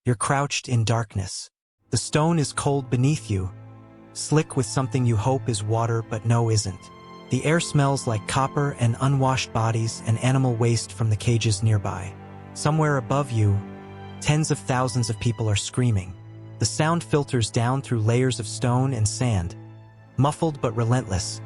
You're crouched in darkness. The stone is cold beneath you, slick with something you hope is water but no isn't. The air smells like copper and unwashed bodies and animal waste from the cages nearby. Somewhere above you, tens of thousands of people are screaming. The sound filters down through layers of stone and sand, muffled but relentless,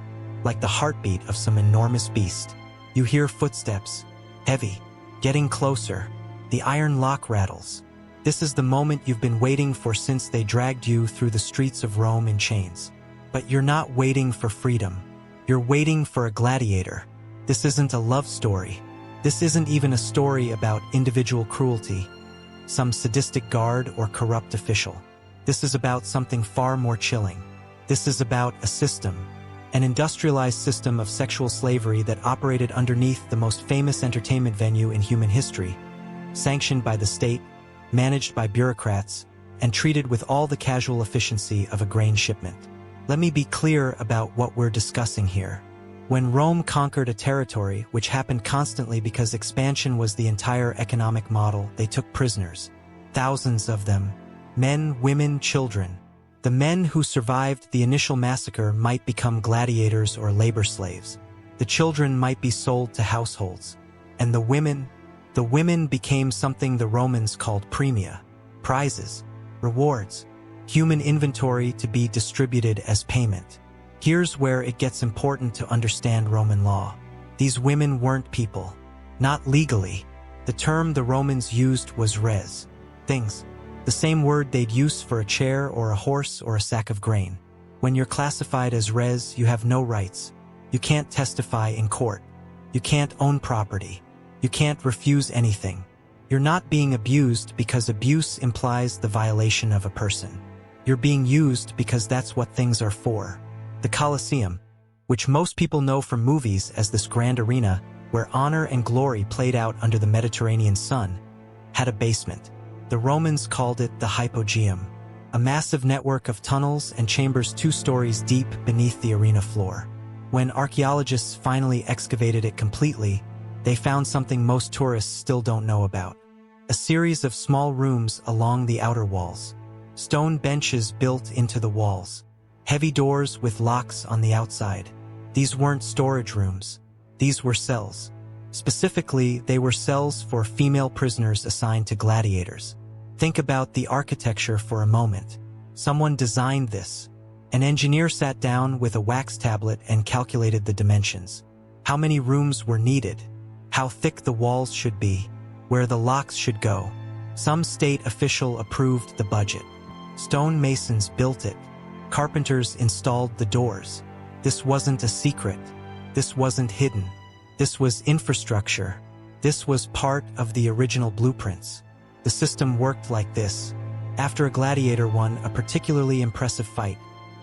like the heartbeat of some enormous beast. You hear footsteps, heavy, getting closer. The iron lock rattles. This is the moment you've been waiting for since they dragged you through the streets of Rome in chains. But you're not waiting for freedom. You're waiting for a gladiator. This isn't a love story. This isn't even a story about individual cruelty, some sadistic guard or corrupt official. This is about something far more chilling. This is about a system, an industrialized system of sexual slavery that operated underneath the most famous entertainment venue in human history, sanctioned by the state, managed by bureaucrats, and treated with all the casual efficiency of a grain shipment. Let me be clear about what we're discussing here. When Rome conquered a territory, which happened constantly because expansion was the entire economic model, they took prisoners. Thousands of them. Men, women, children. The men who survived the initial massacre might become gladiators or labor slaves. The children might be sold to households. And the women became something the Romans called premia, prizes, rewards, human inventory to be distributed as payment. Here's where it gets important to understand Roman law. These women weren't people. Not legally. The term the Romans used was res, things, the same word they'd use for a chair or a horse or a sack of grain. When you're classified as res, you have no rights. You can't testify in court. You can't own property. You can't refuse anything. You're not being abused because abuse implies the violation of a person. You're being used because that's what things are for. The Colosseum, which most people know from movies as this grand arena where honor and glory played out under the Mediterranean sun, had a basement. The Romans called it the hypogeum, a massive network of tunnels and chambers 2 stories deep beneath the arena floor. When archaeologists finally excavated it completely, they found something most tourists still don't know about. A series of small rooms along the outer walls. Stone benches built into the walls. Heavy doors with locks on the outside. These weren't storage rooms. These were cells. Specifically, they were cells for female prisoners assigned to gladiators. Think about the architecture for a moment. Someone designed this. An engineer sat down with a wax tablet and calculated the dimensions. How many rooms were needed? How thick the walls should be? Where the locks should go? Some state official approved the budget. Stone masons built it. Carpenters installed the doors. This wasn't a secret. This wasn't hidden. This was infrastructure. This was part of the original blueprints. The system worked like this. After a gladiator won a particularly impressive fight,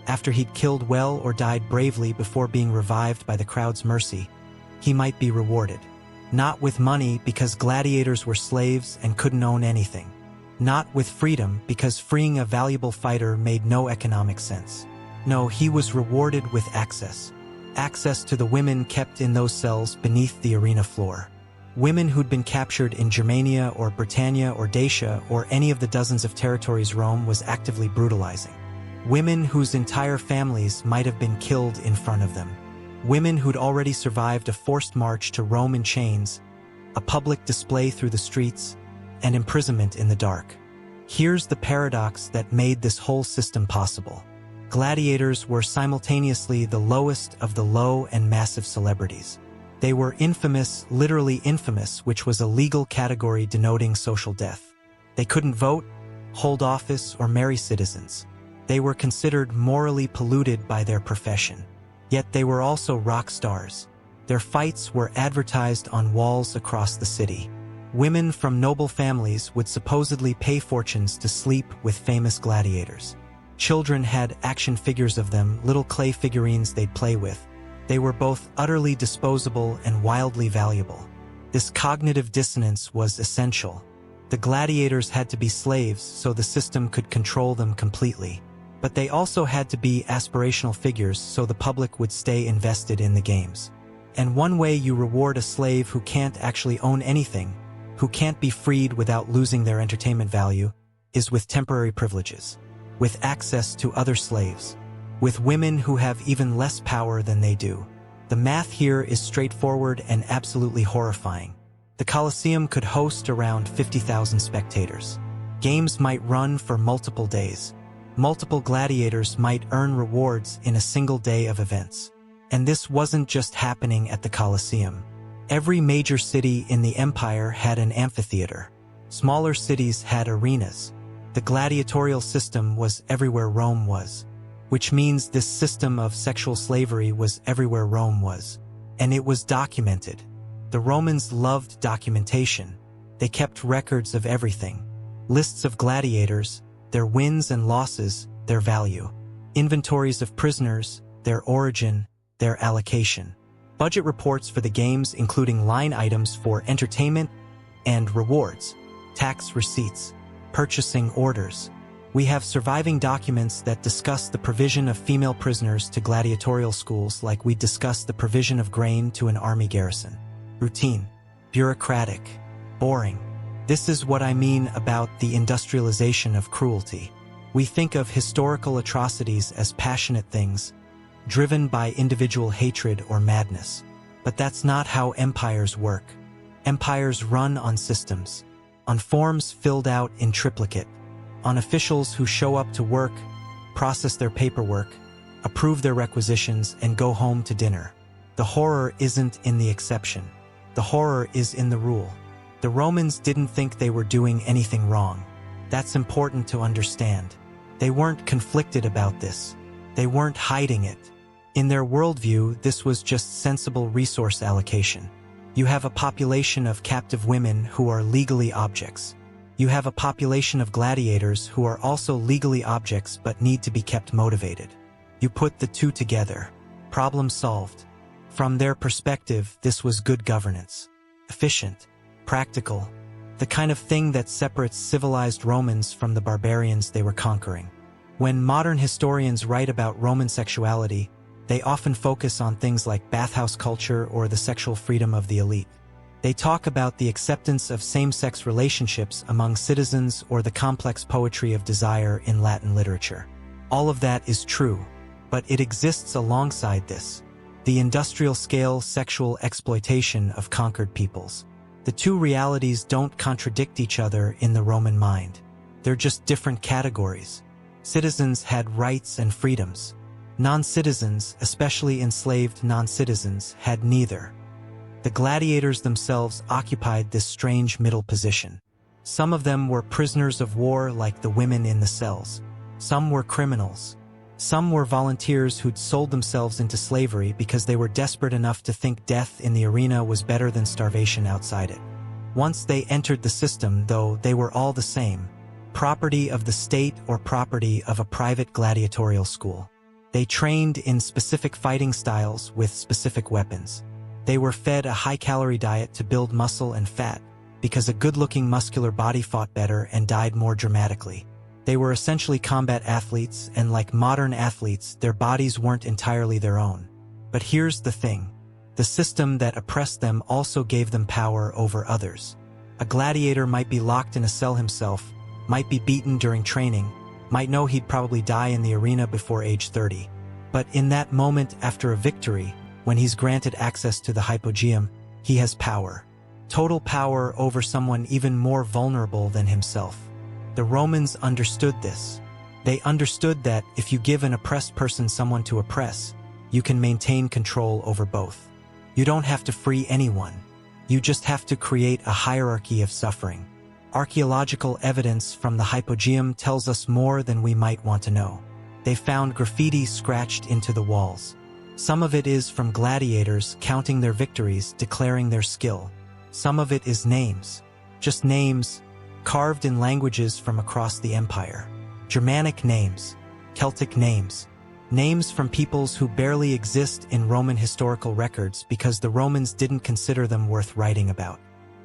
after he'd killed well or died bravely before being revived by the crowd's mercy, he might be rewarded. Not with money because gladiators were slaves and couldn't own anything. Not with freedom because freeing a valuable fighter made no economic sense. No, he was rewarded with access. Access to the women kept in those cells beneath the arena floor. Women who'd been captured in Germania or Britannia or Dacia or any of the dozens of territories Rome was actively brutalizing. Women whose entire families might have been killed in front of them. Women who'd already survived a forced march to Rome in chains, a public display through the streets, and imprisonment in the dark. Here's the paradox that made this whole system possible. Gladiators were simultaneously the lowest of the low and massive celebrities. They were infamous, literally infamous, which was a legal category denoting social death. They couldn't vote, hold office, or marry citizens. They were considered morally polluted by their profession. Yet they were also rock stars. Their fights were advertised on walls across the city. Women from noble families would supposedly pay fortunes to sleep with famous gladiators. Children had action figures of them, little clay figurines they'd play with. They were both utterly disposable and wildly valuable. This cognitive dissonance was essential. The gladiators had to be slaves so the system could control them completely. But they also had to be aspirational figures so the public would stay invested in the games. And one way you reward a slave who can't actually own anything, who can't be freed without losing their entertainment value, is with temporary privileges, with access to other slaves, with women who have even less power than they do. The math here is straightforward and absolutely horrifying. The Colosseum could host around 50,000 spectators. Games might run for multiple days. Multiple gladiators might earn rewards in a single day of events. And this wasn't just happening at the Colosseum. Every major city in the empire had an amphitheater. Smaller cities had arenas. The gladiatorial system was everywhere Rome was, which means this system of sexual slavery was everywhere Rome was. And it was documented. The Romans loved documentation. They kept records of everything. Lists of gladiators, their wins and losses, their value. Inventories of prisoners, their origin, their allocation. Budget reports for the games including line items for entertainment and rewards, tax receipts, purchasing orders. We have surviving documents that discuss the provision of female prisoners to gladiatorial schools like we discussed the provision of grain to an army garrison. Routine, bureaucratic, boring. This is what I mean about the industrialization of cruelty. We think of historical atrocities as passionate things, driven by individual hatred or madness. But that's not how empires work. Empires run on systems, on forms filled out in triplicate, on officials who show up to work, process their paperwork, approve their requisitions, and go home to dinner. The horror isn't in the exception. The horror is in the rule. The Romans didn't think they were doing anything wrong. That's important to understand. They weren't conflicted about this. They weren't hiding it. In their worldview, this was just sensible resource allocation. You have a population of captive women who are legally objects. You have a population of gladiators who are also legally objects but need to be kept motivated. You put the two together. Problem solved. From their perspective, this was good governance. Efficient. Practical. The kind of thing that separates civilized Romans from the barbarians they were conquering. When modern historians write about Roman sexuality, they often focus on things like bathhouse culture or the sexual freedom of the elite. They talk about the acceptance of same-sex relationships among citizens or the complex poetry of desire in Latin literature. All of that is true, but it exists alongside this. The industrial-scale sexual exploitation of conquered peoples. The two realities don't contradict each other in the Roman mind. They're just different categories. Citizens had rights and freedoms. Non-citizens, especially enslaved non-citizens, had neither. The gladiators themselves occupied this strange middle position. Some of them were prisoners of war like the women in the cells. Some were criminals. Some were volunteers who'd sold themselves into slavery because they were desperate enough to think death in the arena was better than starvation outside it. Once they entered the system, though, they were all the same. Property of the state or property of a private gladiatorial school. They trained in specific fighting styles with specific weapons. They were fed a high-calorie diet to build muscle and fat, because a good-looking muscular body fought better and died more dramatically. They were essentially combat athletes, and like modern athletes, their bodies weren't entirely their own. But here's the thing. The system that oppressed them also gave them power over others. A gladiator might be locked in a cell himself, might be beaten during training, might know he'd probably die in the arena before age 30. But in that moment after a victory, when he's granted access to the hypogeum, he has power. Total power over someone even more vulnerable than himself. The Romans understood this. They understood that if you give an oppressed person someone to oppress, you can maintain control over both. You don't have to free anyone. You just have to create a hierarchy of suffering. Archaeological evidence from the hypogeum tells us more than we might want to know. They found graffiti scratched into the walls. Some of it is from gladiators counting their victories, declaring their skill. Some of it is names. Just names, carved in languages from across the empire. Germanic names, Celtic names, names from peoples who barely exist in Roman historical records because the Romans didn't consider them worth writing about.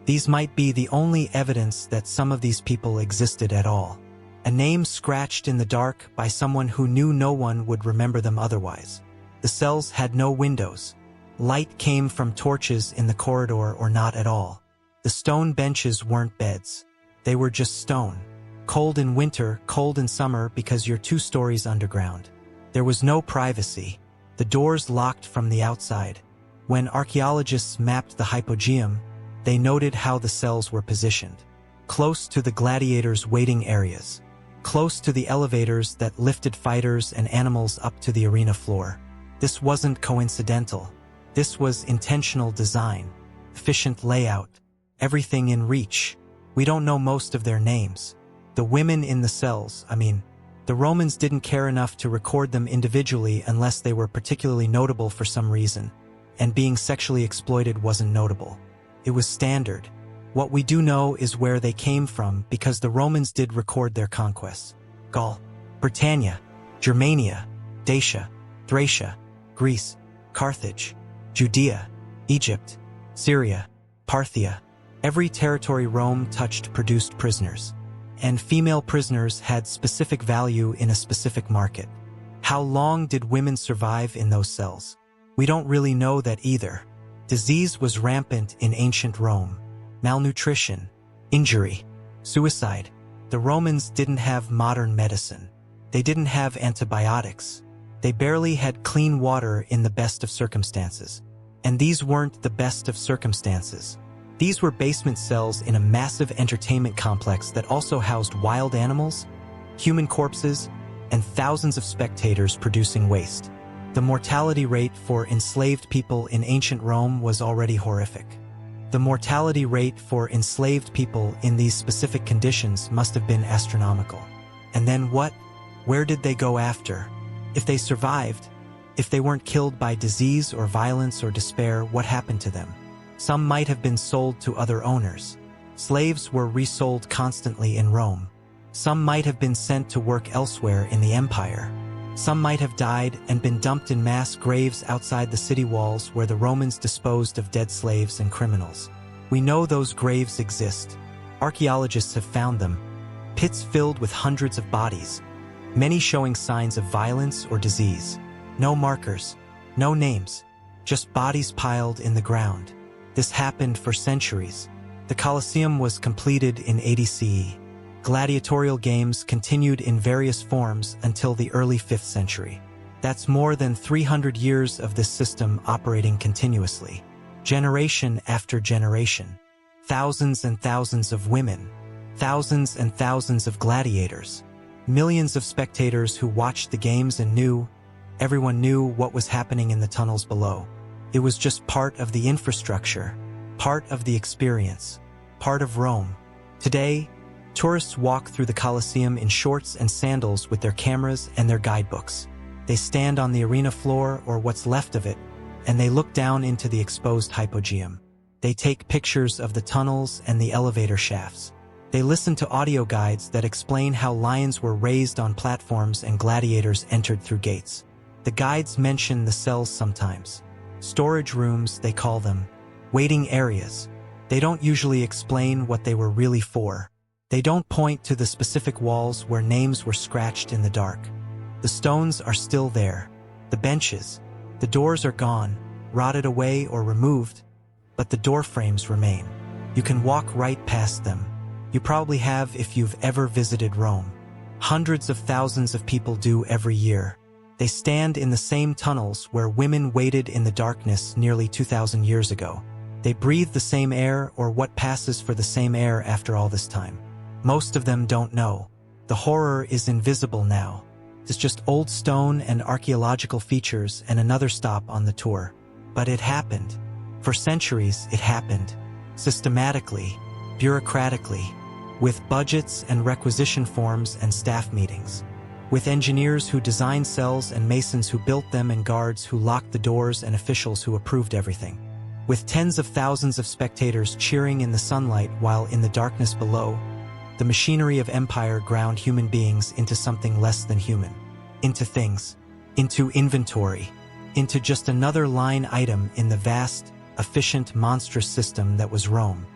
These might be the only evidence that some of these people existed at all. A name scratched in the dark by someone who knew no one would remember them otherwise. The cells had no windows. Light came from torches in the corridor or not at all. The stone benches weren't beds. They were just stone. cold in winter, cold in summer because you're 2 stories underground. There was no privacy. The doors locked from the outside. When archaeologists mapped the hypogeum, they noted how the cells were positioned. Close to the gladiators' waiting areas. Close to the elevators that lifted fighters and animals up to the arena floor. This wasn't coincidental. This was intentional design. Efficient layout. Everything in reach. We don't know most of their names. The women in the cells, the Romans didn't care enough to record them individually unless they were particularly notable for some reason, and being sexually exploited wasn't notable. It was standard. What we do know is where they came from because the Romans did record their conquests. Gaul, Britannia, Germania, Dacia, Thracia, Greece, Carthage, Judea, Egypt, Syria, Parthia. Every territory Rome touched produced prisoners. And female prisoners had specific value in a specific market. How long did women survive in those cells? We don't really know that either. Disease was rampant in ancient Rome. Malnutrition, injury, suicide. The Romans didn't have modern medicine. They didn't have antibiotics. They barely had clean water in the best of circumstances. And these weren't the best of circumstances. These were basement cells in a massive entertainment complex that also housed wild animals, human corpses, and thousands of spectators producing waste. The mortality rate for enslaved people in ancient Rome was already horrific. The mortality rate for enslaved people in these specific conditions must have been astronomical. And then what? Where did they go after? If they survived, if they weren't killed by disease or violence or despair, what happened to them? Some might have been sold to other owners. Slaves were resold constantly in Rome. Some might have been sent to work elsewhere in the empire. Some might have died and been dumped in mass graves outside the city walls where the Romans disposed of dead slaves and criminals. We know those graves exist. Archaeologists have found them. Pits filled with hundreds of bodies, many showing signs of violence or disease. No markers, no names, just bodies piled in the ground. This happened for centuries. The Colosseum was completed in 80 CE. Gladiatorial games continued in various forms until the early 5th century. That's more than 300 years of this system operating continuously. Generation after generation. Thousands and thousands of women. Thousands and thousands of gladiators. Millions of spectators who watched the games and everyone knew what was happening in the tunnels below. It was just part of the infrastructure, part of the experience, part of Rome. Today, tourists walk through the Colosseum in shorts and sandals with their cameras and their guidebooks. They stand on the arena floor or what's left of it, and they look down into the exposed hypogeum. They take pictures of the tunnels and the elevator shafts. They listen to audio guides that explain how lions were raised on platforms and gladiators entered through gates. The guides mention the cells sometimes. Storage rooms, they call them. Waiting areas. They don't usually explain what they were really for. They don't point to the specific walls where names were scratched in the dark. The stones are still there. The benches. The doors are gone, rotted away or removed, but the door frames remain. You can walk right past them. You probably have if you've ever visited Rome. Hundreds of thousands of people do every year. They stand in the same tunnels where women waited in the darkness nearly 2,000 years ago. They breathe the same air or what passes for the same air after all this time. Most of them don't know. The horror is invisible now. It's just old stone and archaeological features and another stop on the tour. But it happened. For centuries, it happened. Systematically, bureaucratically, with budgets and requisition forms and staff meetings. With engineers who designed cells and masons who built them and guards who locked the doors and officials who approved everything. With tens of thousands of spectators cheering in the sunlight while in the darkness below, the machinery of empire ground human beings into something less than human. Into things. Into inventory. Into just another line item in the vast, efficient, monstrous system that was Rome.